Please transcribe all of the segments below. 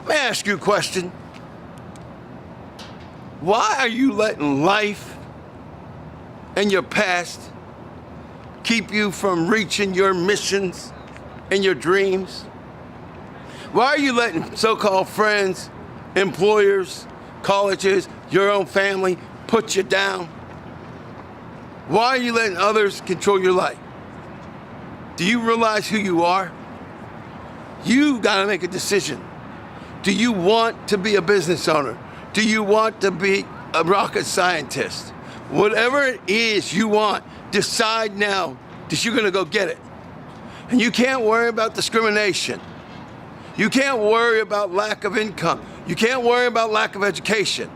Let me ask you a question. Why are you letting life and your past keep you from reaching your missions and your dreams? Why are you letting so-called friends, employers, colleges, your own family put you down? Why are you letting others control your life? Do you realize who you are? You gotta make a decision. Do you want to be a business owner? Do you want to be a rocket scientist? Whatever it is you want, decide now that you're gonna go get it. And you can't worry about discrimination. You can't worry about lack of income. You can't worry about lack of education.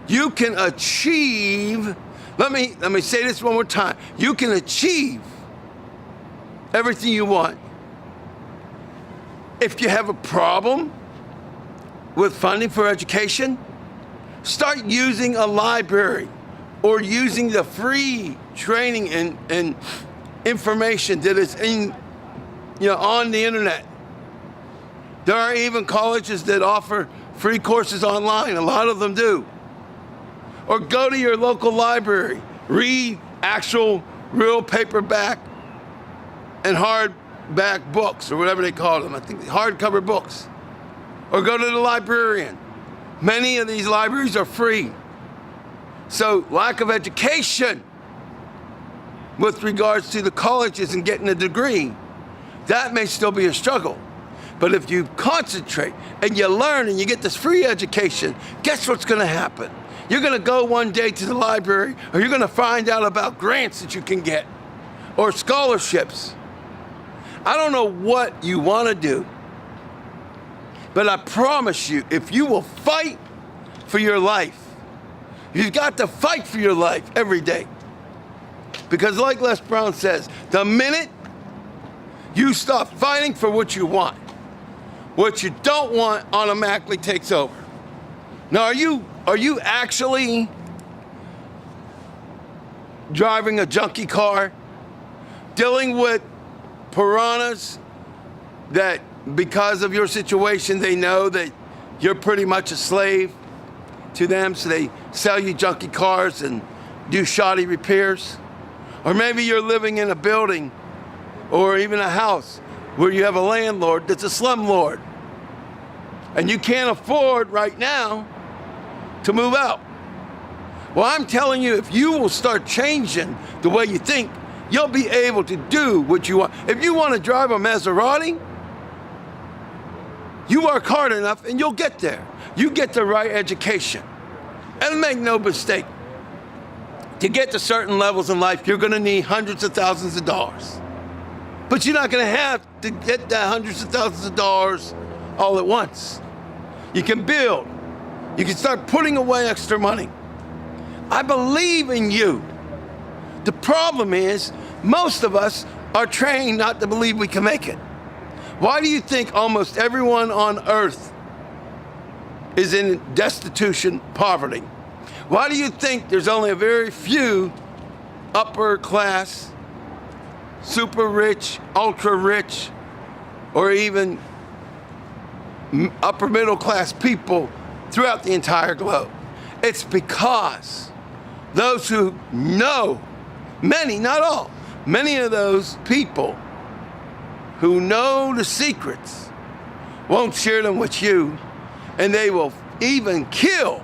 You can achieve, let me say this one more time. You can achieve everything you want. If you have a problem with funding for education, start using a library or using the free training and information that is on the internet. There are even colleges that offer free courses online. A lot of them do. Or go to your local library, read actual real paperback and hardback books, or whatever they call them. I think hardcover books. Or go to the librarian. Many of these libraries are free. So lack of education with regards to the colleges and getting a degree, that may still be a struggle. But if you concentrate and you learn and you get this free education, guess what's gonna happen? You're gonna go one day to the library, or you're gonna find out about grants that you can get, or scholarships. I don't know what you wanna do, but I promise you, if you will fight for your life, you've got to fight for your life every day. Because like Les Brown says, the minute you stop fighting for what you want, what you don't want automatically takes over. Now, are you actually driving a junky car, dealing with piranhas that because of your situation, they know that you're pretty much a slave to them, so they sell you junky cars and do shoddy repairs? Or maybe you're living in a building or even a house where you have a landlord that's a slumlord, and you can't afford right now to move out. Well, I'm telling you, if you will start changing the way you think, you'll be able to do what you want. If you want to drive a Maserati, you work hard enough and you'll get there. You get the right education. And make no mistake, to get to certain levels in life, you're gonna need hundreds of thousands of dollars. But you're not gonna have to get that hundreds of thousands of dollars all at once. You can build. You can start putting away extra money. I believe in you. The problem is, most of us are trained not to believe we can make it. Why do you think almost everyone on earth is in destitution, poverty? Why do you think there's only a very few upper class, super rich, ultra rich, or even upper middle class people throughout the entire globe? It's because those who know, many, not all, many of those people who know the secrets won't share them with you, and they will even kill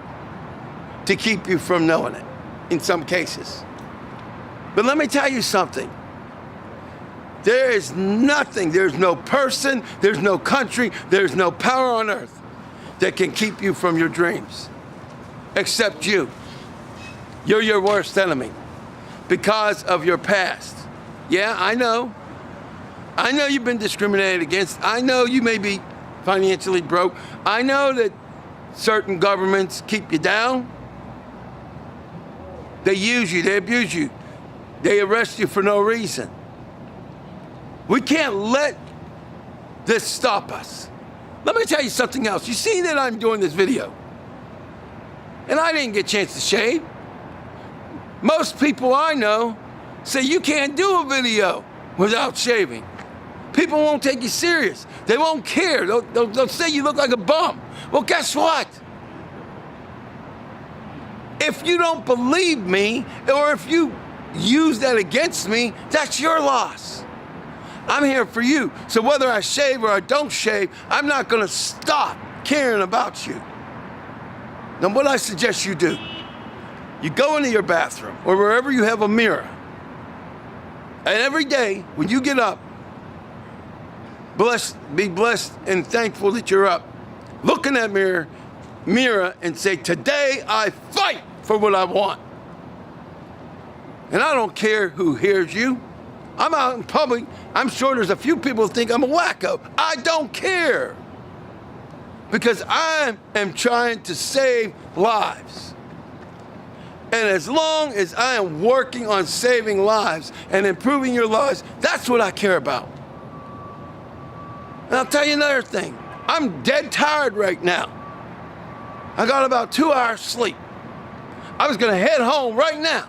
to keep you from knowing it in some cases. But let me tell you something. There is nothing, there's no person, there's no country, there's no power on earth that can keep you from your dreams, except you. You're your worst enemy because of your past. Yeah, I know. I know you've been discriminated against. I know you may be financially broke. I know that certain governments keep you down. They use you, they abuse you. They arrest you for no reason. We can't let this stop us. Let me tell you something else. You see that I'm doing this video, and I didn't get a chance to shave. Most people I know say you can't do a video without shaving. People won't take you serious. They won't care. They'll say you look like a bum. Well, guess what? If you don't believe me, or if you use that against me, that's your loss. I'm here for you. So whether I shave or I don't shave, I'm not going to stop caring about you. Now, what I suggest you do, you go into your bathroom or wherever you have a mirror, and every day when you get up, be blessed and thankful that you're up. Look in that mirror and say, today I fight for what I want. And I don't care who hears you. I'm out in public. I'm sure there's a few people who think I'm a wacko. I don't care. Because I am trying to save lives. And as long as I am working on saving lives and improving your lives, that's what I care about. And I'll tell you another thing. I'm dead tired right now. I got about 2 hours sleep. I was going to head home right now.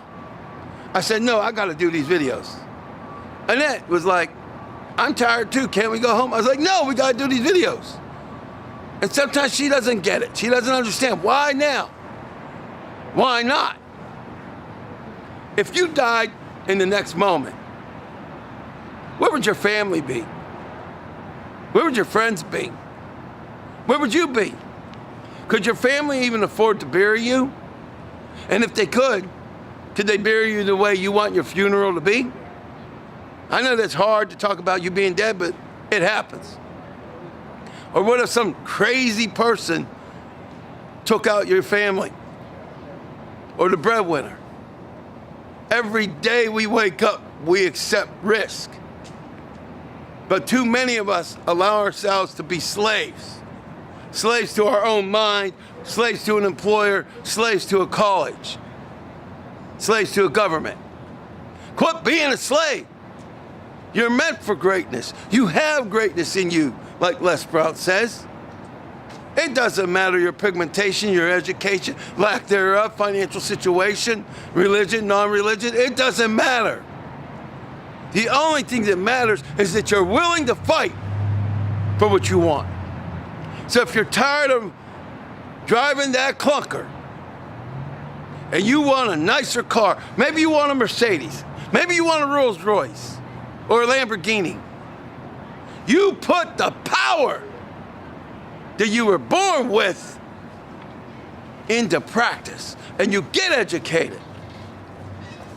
I said, no, I got to do these videos. Annette was like, I'm tired too. Can't we go home? I was like, no, we got to do these videos. And sometimes she doesn't get it. She doesn't understand. Why now? Why not? If you died in the next moment, where would your family be? Where would your friends be? Where would you be? Could your family even afford to bury you? And if they could they bury you the way you want your funeral to be? I know that's hard to talk about you being dead, but it happens. Or what if some crazy person took out your family or the breadwinner? Every day we wake up, we accept risk. But too many of us allow ourselves to be slaves. Slaves to our own mind, slaves to an employer, slaves to a college, slaves to a government. Quit being a slave. You're meant for greatness. You have greatness in you, like Les Brown says. It doesn't matter your pigmentation, your education, lack thereof, financial situation, religion, non-religion. It doesn't matter. The only thing that matters is that you're willing to fight for what you want. So if you're tired of driving that clunker and you want a nicer car, maybe you want a Mercedes, maybe you want a Rolls Royce or a Lamborghini, you put the power that you were born with into practice and you get educated,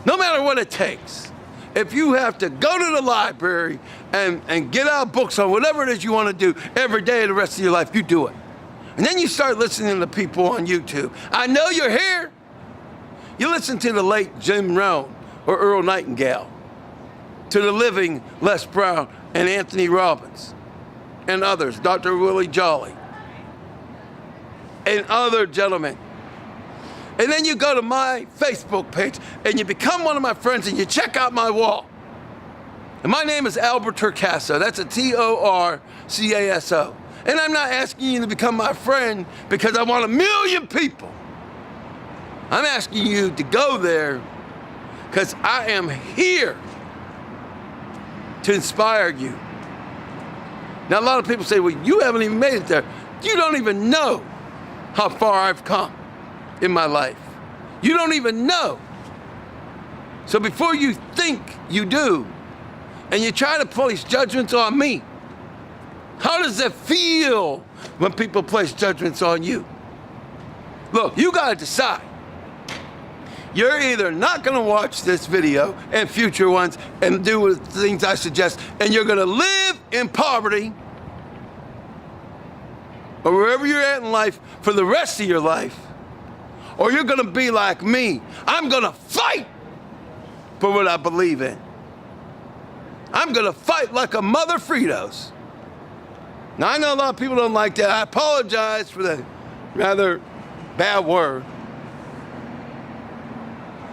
no matter what it takes. If you have to go to the library and get out books on whatever it is you want to do every day of the rest of your life, you do it. And then you start listening to people on YouTube. I know you're here. You listen to the late Jim Rohn or Earl Nightingale, to the living Les Brown and Anthony Robbins and others, Dr. Willie Jolly and other gentlemen. And then you go to my Facebook page and you become one of my friends and you check out my wall. And my name is Albert Torcaso. That's a Torcaso. And I'm not asking you to become my friend because I want 1 million people. I'm asking you to go there because I am here to inspire you. Now, a lot of people say, well, you haven't even made it there. You don't even know how far I've come in my life. You don't even know. So before you think you do, and you try to place judgments on me, how does it feel when people place judgments on you? Look, you gotta decide. You're either not gonna watch this video and future ones and do the things I suggest, and you're gonna live in poverty or wherever you're at in life for the rest of your life, or you're gonna be like me. I'm gonna fight for what I believe in. I'm gonna fight like a mother Fritos. Now, I know a lot of people don't like that. I apologize for the rather bad word.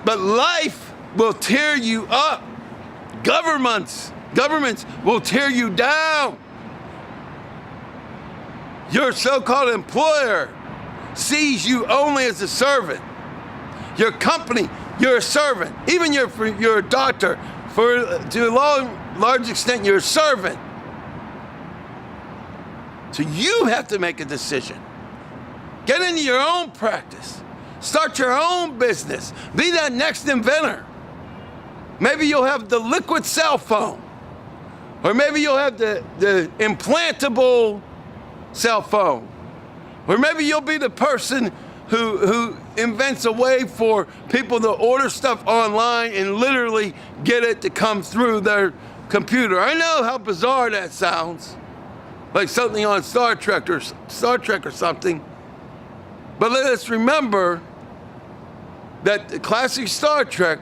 But life will tear you up. Governments will tear you down. Your so-called employer sees you only as a servant. Your company, you're a servant. Even you're a doctor, to a large extent, you're a servant. So you have to make a decision. Get into your own practice. Start your own business. Be that next inventor. Maybe you'll have the liquid cell phone. Or maybe you'll have the implantable cell phone. Or maybe you'll be the person who invents a way for people to order stuff online and literally get it to come through their computer. I know how bizarre that sounds. Like something on Star Trek or something. But let us remember that the classic Star Trek,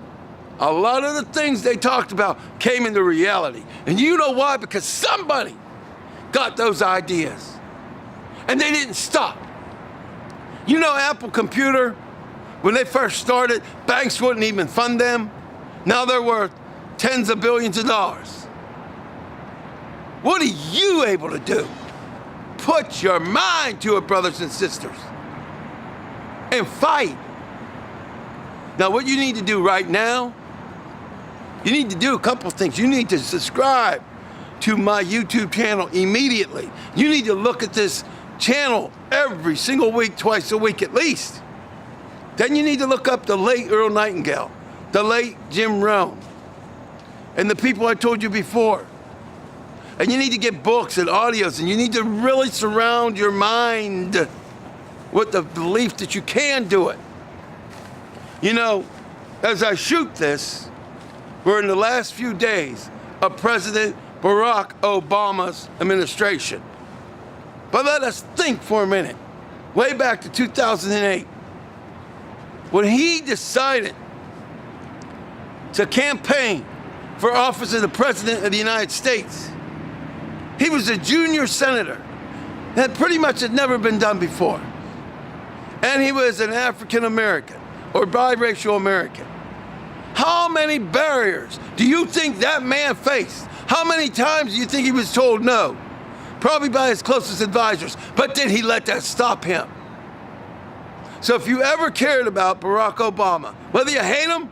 a lot of the things they talked about came into reality. And you know why? Because somebody got those ideas. And they didn't stop. You know, Apple Computer, when they first started, banks wouldn't even fund them. Now they're worth tens of billions of dollars. What are you able to do? Put your mind to it, brothers and sisters, and fight. Now, what you need to do right now, you need to do a couple of things. You need to subscribe to my YouTube channel immediately. You need to look at this channel every single week, twice a week at least. Then you need to look up the late Earl Nightingale, the late Jim Rohn, and the people I told you before. And you need to get books and audios, and you need to really surround your mind with the belief that you can do it. You know, as I shoot this, we're in the last few days of President Barack Obama's administration. But let us think for a minute. Way back to 2008, when he decided to campaign for office of the President of the United States, he was a junior senator. That pretty much had never been done before. And he was an African American or biracial American. How many barriers do you think that man faced? How many times do you think he was told no? Probably by his closest advisors. But did he let that stop him? So if you ever cared about Barack Obama, whether you hate him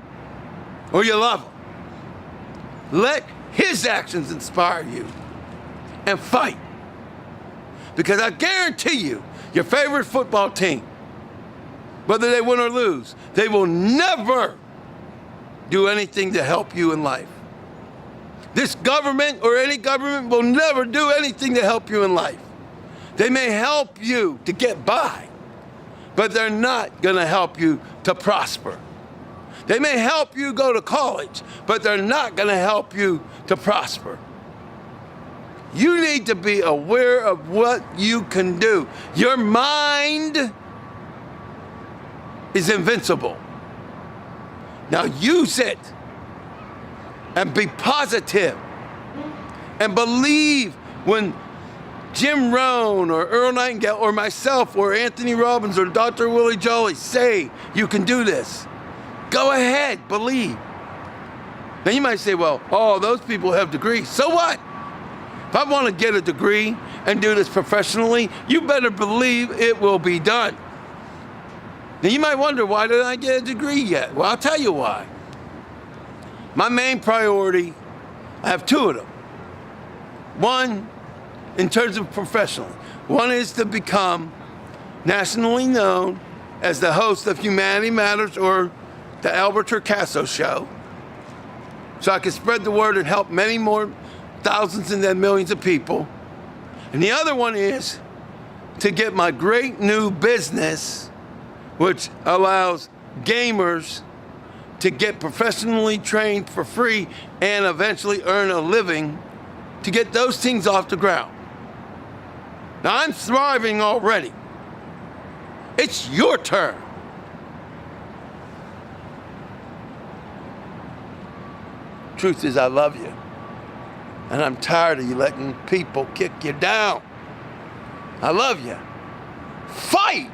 or you love him, let his actions inspire you and fight. Because I guarantee you, your favorite football team, whether they win or lose, they will never do anything to help you in life. This government or any government will never do anything to help you in life. They may help you to get by, but they're not going to help you to prosper. They may help you go to college, but they're not going to help you to prosper. You need to be aware of what you can do. Your mind is invincible. Now use it and be positive and believe when Jim Rohn or Earl Nightingale or myself or Anthony Robbins or Dr. Willie Jolly say you can do this. Go ahead, believe. Now you might say, well, oh, those people have degrees. So what? If I want to get a degree and do this professionally, you better believe it will be done. Now you might wonder, why didn't I get a degree yet? Well, I'll tell you why. My main priority, I have two of them. One, in terms of professional. One is to become nationally known as the host of Humanity Matters or the Albert Torcaso show, so I can spread the word and help many more thousands and then millions of people. And the other one is to get my great new business, which allows gamers to get professionally trained for free and eventually earn a living, to get those things off the ground. Now I'm thriving already. It's your turn. Truth is, I love you. And I'm tired of you letting people kick you down. I love you. Fight!